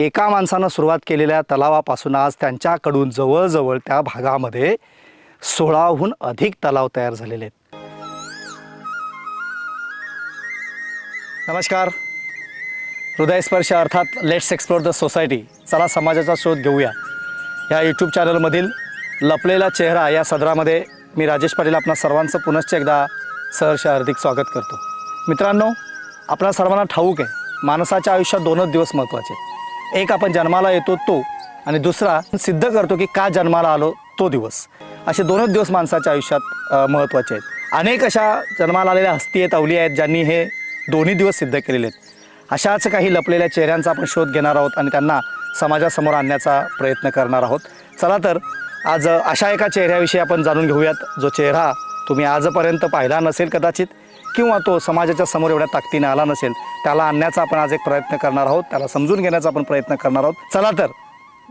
एका माणसानं सुरुवात केलेल्या तलावापासून आज त्यांच्याकडून जवळजवळ त्या भागामध्ये 16हून अधिक तलाव तयार झालेले आहेत। नमस्कार, हृदयस्पर्श अर्थात लेट्स एक्सप्लोर द सोसायटी, चला समाजाचा शोध घेऊया या यूट्यूब चॅनलमधील लपलेला चेहरा या सदरामध्ये मी राजेश पाटील आपणा सर्वांचं पुनश्च एकदा सहर्ष हार्दिक स्वागत करतो। मित्रांनो, आपल्या सर्वांना ठाऊक आहे माणसाच्या आयुष्यात दोनच दिवस महत्त्वाचे आहेत। एक आपण जन्माला येतो तो, आणि दुसरा सिद्ध करतो की का जन्माला आलो तो दिवस। असे दोनच दिवस माणसाच्या आयुष्यात महत्त्वाचे आहेत। अनेक अशा जन्माला आलेल्या हस्ती आहेत, अवली आहेत, ज्यांनी हे दोन्ही दिवस सिद्ध केलेले आहेत। अशाच काही लपलेल्या चेहऱ्यांचा आपण शोध घेणार आहोत आणि त्यांना समाजासमोर आणण्याचा प्रयत्न करणार आहोत। चला तर आज अशा एका चेहऱ्याविषयी आपण जाणून घेऊयात, जो चेहरा तुम्ही आजपर्यंत पाहिला नसेल कदाचित, किंवा तो समाजाच्या समोर एवढ्या ताकदीने आला नसेल। त्याला आणण्याचा आपण आज एक प्रयत्न करणार आहोत, त्याला समजून घेण्याचा आपण प्रयत्न करणार आहोत। चला तर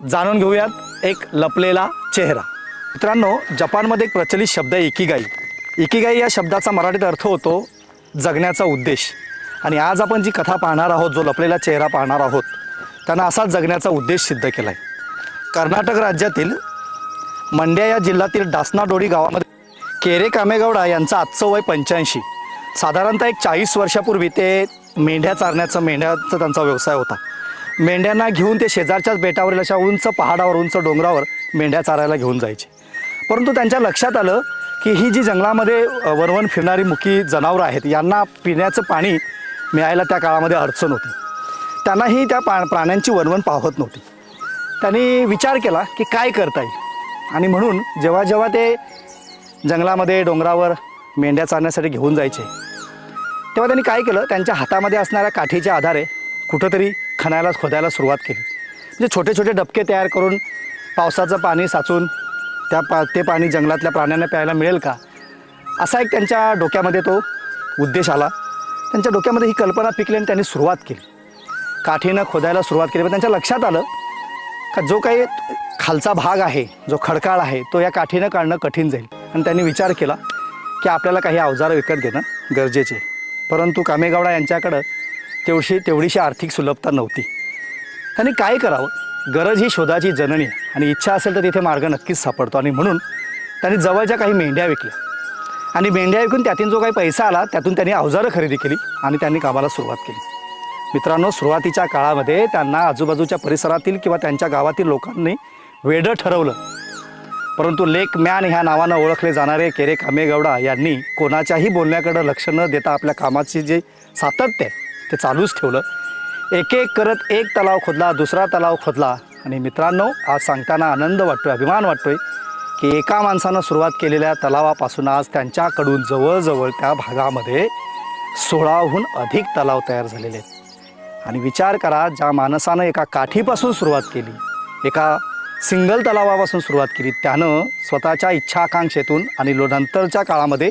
जाणून घेऊयात एक लपलेला चेहरा। मित्रांनो, जपानमध्ये एक प्रचलित शब्द आहे इकिगाई। इकिगाई या शब्दाचा मराठीत अर्थ होतो जगण्याचा उद्देश। आणि आज आपण जी कथा पाहणार आहोत, जो लपलेला चेहरा पाहणार आहोत, त्यांना असाच जगण्याचा उद्देश सिद्ध केला आहे। कर्नाटक राज्यातील मंड्या या जिल्ह्यातील डासनाडोडी गावामध्ये केरे कामेगौडा यांचं आजचं वय 85। साधारणतः एक 40 वर्षापूर्वी ते मेंढ्या मेंढ्याचा त्यांचा व्यवसाय होता। मेंढ्यांना घेऊन ते शेजारच्याच बेटावरील अशा उंच पहाडावर, उंच डोंगरावर मेंढ्या चारायला घेऊन जायचे। परंतु त्यांच्या लक्षात आलं की ही जी जंगलामध्ये वणवण फिरणारी मुकी जनावरं आहेत, यांना पिण्याचं पाणी मिळायला त्या काळामध्ये अडचण होती। त्यांनाही त्या प्राण्यांची वणवण पाहत नव्हती। त्यांनी विचार केला की काय करता येईल, आणि म्हणून जेव्हा जेव्हा ते जंगलामध्ये डोंगरावर मेंढ्या चारण्यासाठी घेऊन जायचे, तेव्हा त्यांनी काय केलं, त्यांच्या हातामध्ये असणाऱ्या काठीच्या आधारे कुठंतरी खोदायला सुरुवात केली। म्हणजे छोटे छोटे डबके तयार करून पावसाचं पाणी साचून ते पाणी जंगलातल्या प्राण्यांना प्यायला मिळेल का, असा एक त्यांच्या डोक्यामध्ये तो उद्देश आला। त्यांच्या डोक्यामध्ये ही कल्पना पिकली आणि त्यांनी सुरुवात केली, काठीनं खोदायला सुरुवात केली। पण त्यांच्या लक्षात आलं का जो काही खालचा भाग आहे, जो खडकाळ आहे, तो या काठीनं काढणं कठीण जाईल। आणि त्यांनी विचार केला की आपल्याला काही अवजारं विकत घेणं गरजेचे। परंतु कामेगौडा यांच्याकडं तेवढीशी आर्थिक सुलभता नव्हती। त्यांनी काय करावं, गरज ही शोधाची जननी आहे आणि इच्छा असेल तर तिथे मार्ग नक्कीच सापडतो। आणि म्हणून त्यांनी जवळच्या काही मेंढ्या विकल्या, आणि मेंढ्या विकून त्यातून जो काही पैसा आला त्यातून त्यांनी अवजारं खरेदी केली आणि त्यांनी कामाला सुरुवात केली। मित्रांनो, सुरुवातीच्या काळामध्ये त्यांना आजूबाजूच्या परिसरातील किंवा त्यांच्या गावातील लोकांनी वेडं ठरवलं। परंतु लेक मॅन ह्या नावानं ओळखले जाणारे केरे कामेगौडा यांनी कोणाच्याही बोलण्याकडे लक्ष न देता आपल्या कामाची जे सातत्य आहे ते चालूच ठेवलं। एक एक करत एक तलाव खोदला, दुसरा तलाव खोदला। आणि मित्रांनो, आज सांगताना आनंद वाटतोय, अभिमान वाटतोय की एका माणसानं सुरुवात केलेल्या तलावापासून आज त्यांच्याकडून जवळजवळ त्या भागामध्ये 16हून अधिक तलाव तयार झालेले आहेत। आणि विचार करा, ज्या माणसानं एका काठीपासून सुरुवात केली, एका सिंगल तलावापासून सुरुवात केली, त्यानं स्वतःच्या इच्छाकांक्षेतून आणि नंतरच्या काळामध्ये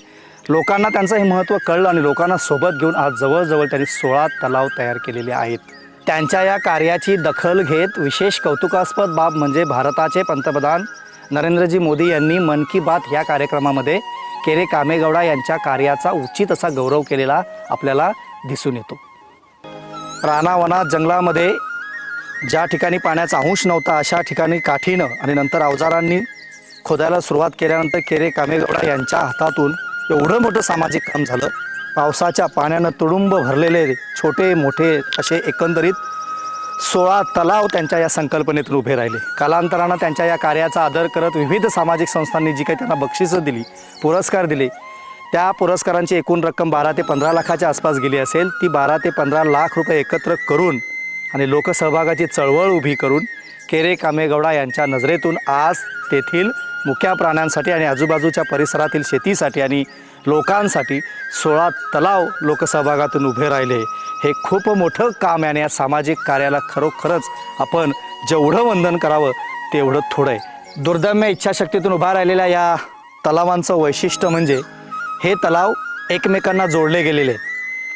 लोकांना त्यांचं हे महत्त्व कळलं आणि लोकांना सोबत घेऊन आज जवळजवळ त्यांनी 16 तलाव तयार केलेले आहेत। त्यांच्या या कार्याची दखल घेत विशेष कौतुकास्पद बाब म्हणजे भारताचे पंतप्रधान नरेंद्रजी मोदी यांनी मन की बात या कार्यक्रमामध्ये केरे कामेगौडा यांच्या कार्याचा उचित असा गौरव केलेला आपल्याला दिसून येतो। रानावनात जंगलामध्ये ज्या ठिकाणी पाण्याचा अंश नव्हता, अशा ठिकाणी काठीनं आणि नंतर अवजारांनी खोदायला सुरुवात केल्यानंतर केरे कामेगौडा यांच्या हातातून एवढं मोठं सामाजिक काम झालं। पावसाच्या पाण्यानं तुडुंब भरलेले छोटे मोठे असे एकंदरीत 16 तलाव त्यांच्या या संकल्पनेतून उभे राहिले। कालांतरानं त्यांच्या या कार्याचा आदर करत विविध सामाजिक संस्थांनी जी काही त्यांना बक्षिसं दिली, पुरस्कार दिले, त्या पुरस्कारांची एकूण रक्कम 12 ते 15 लाखाच्या आसपास गेली असेल। ती 12 ते 15 लाख रुपये एकत्र करून आणि लोकसहभागाची चळवळ उभी करून केरे कामेगौडा यांच्या नजरेतून आज तेथील मुक्या प्राण्यांसाठी आणि आजूबाजूच्या परिसरातील शेतीसाठी आणि लोकांसाठी 16 तलाव लोकसहभागातून उभे राहिले। हे खूप मोठं काम आहे आणि या सामाजिक कार्याला खरोखरच आपण जेवढं वंदन करावं तेवढं थोडं आहे। दुर्दम्य इच्छाशक्तीतून उभा राहिलेल्या या तलावांचं वैशिष्ट्य म्हणजे हे तलाव एकमेकांना जोडले गेलेले आहेत।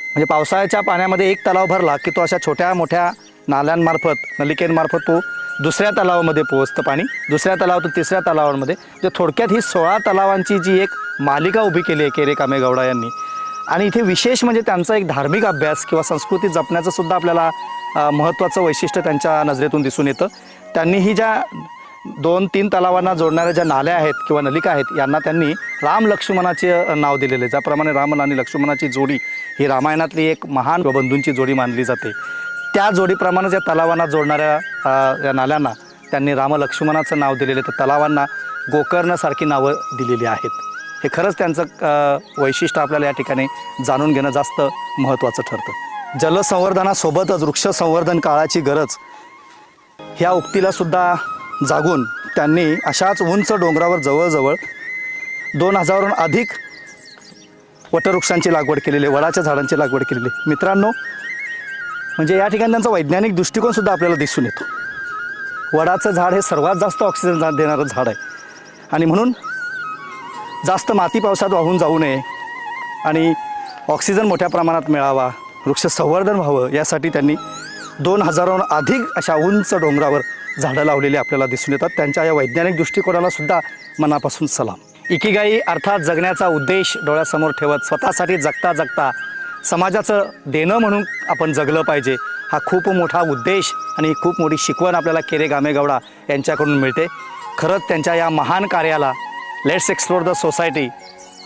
म्हणजे पावसाळ्याच्या पाण्यामध्ये एक तलाव भरला की तो अशा छोट्या मोठ्या नाल्यांमार्फत, नलिकेंमार्फत तो दुसऱ्या तलावामध्ये पोहोचतं पाणी, दुसऱ्या तलावातून तिसऱ्या तलावांमध्ये। म्हणजे थोडक्यात ही 16 तलावांची जी एक मालिका उभी केली आहे केरे कामेगौडा यांनी। आणि इथे विशेष म्हणजे त्यांचा एक धार्मिक अभ्यास किंवा संस्कृती जपण्याचं सुद्धा आपल्याला महत्त्वाचं वैशिष्ट्य त्यांच्या नजरेतून दिसून येतं. त्यांनीही ज्या 2-3 तलावांना जोडणाऱ्या ज्या नाल्या आहेत किंवा नलिका आहेत यांना त्यांनी राम लक्ष्मणाचे नाव दिलेले. ज्याप्रमाणे राम आणि लक्ष्मणाची जोडी ही रामायणातली एक महान बंधूंची जोडी मानली जाते, त्या जोडीप्रमाणे ज्या तलावांना जोडणाऱ्या या नाल्यांना त्यांनी राम लक्ष्मणाचं नाव दिलेले, तर तलावांना गोकर्णसारखी नावं दिलेली आहेत. हे खरंच त्यांचं वैशिष्ट्य आपल्याला या ठिकाणी जाणून घेणं जास्त महत्त्वाचं ठरतं. जलसंवर्धनासोबतच वृक्ष संवर्धन काळाची गरज ह्या उक्तीलासुद्धा जागून त्यांनी अशाच उंच डोंगरावर जवळजवळ 2000हून अधिक वटवृक्षांची लागवड केलेली आहे, वडाच्या झाडांची लागवड केलेली आहे. मित्रांनो, म्हणजे या ठिकाणी त्यांचा वैज्ञानिक दृष्टिकोनसुद्धा आपल्याला दिसून येतो. वडाचं झाड हे सर्वात जास्त ऑक्सिजन देणारं झाड आहे आणि म्हणून जास्त माती पावसात वाहून जाऊ नये आणि ऑक्सिजन मोठ्या प्रमाणात मिळावा, वृक्ष संवर्धन व्हावं यासाठी त्यांनी 2000हून अधिक अशा उंच डोंगरावर झाडं लावलेली आपल्याला दिसून येतात. त्यांच्या या वैज्ञानिक दृष्टिकोनाला सुद्धा मनापासून सलाम. इकिगाई अर्थात जगण्याचा उद्देश डोळ्यासमोर ठेवत स्वतःसाठी जगता जगता समाजाचं देणं म्हणून आपण जगलं पाहिजे, हा खूप मोठा उद्देश आणि खूप मोठी शिकवण आपल्याला केरे गामेगौडा यांच्याकडून मिळते. खरंच त्यांच्या या महान कार्याला लेट्स एक्सप्लोर द सोसायटी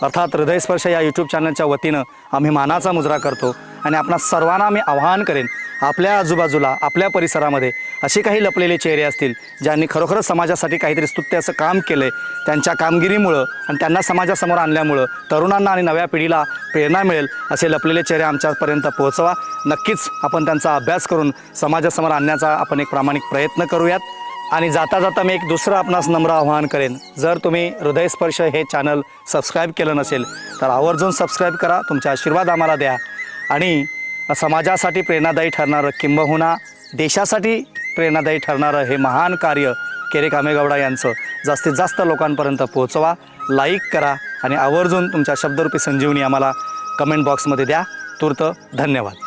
अर्थात हृदयस्पर्श या यूट्यूब चॅनलच्या वतीनं आम्ही मानाचा मुजरा करतो आणि आपणा सर्वांना मी आवाहन करेन, आपल्या आजूबाजूला आपल्या परिसरामध्ये असे काही लपलेले चेहरे असतील ज्यांनी खरोखरच समाजासाठी काहीतरी स्तुत्य असं काम केलं आहे, त्यांच्या कामगिरीमुळं आणि त्यांना समाजासमोर आणल्यामुळं तरुणांना आणि नव्या पिढीला प्रेरणा मिळेल असे लपलेले चेहरे आमच्यापर्यंत पोहोचवा. नक्कीच आपण त्यांचा अभ्यास करून समाजासमोर आणण्याचा आपण एक प्रामाणिक प्रयत्न करूयात. आणि जाता जाता मी एक दुसरं आपणास नम्र आवाहन करेन, जर तुम्ही हृदयस्पर्श हे चॅनल सबस्क्राईब केलं नसेल तर आवर्जून सबस्क्राईब करा, तुमचे आशीर्वाद आम्हाला द्या आणि समाजासाठी प्रेरणादायी ठरणारं किंबहुना देशासाठी प्रेरणादायी ठरणारं हे महान कार्य केरे कामेगौडा यांचं जास्तीत जास्त लोकांपर्यंत पोहोचवा. लाईक करा आणि आवर्जून तुमच्या शब्दरूपी संजीवनी आम्हाला कमेंट बॉक्समध्ये द्या. तूर्त धन्यवाद.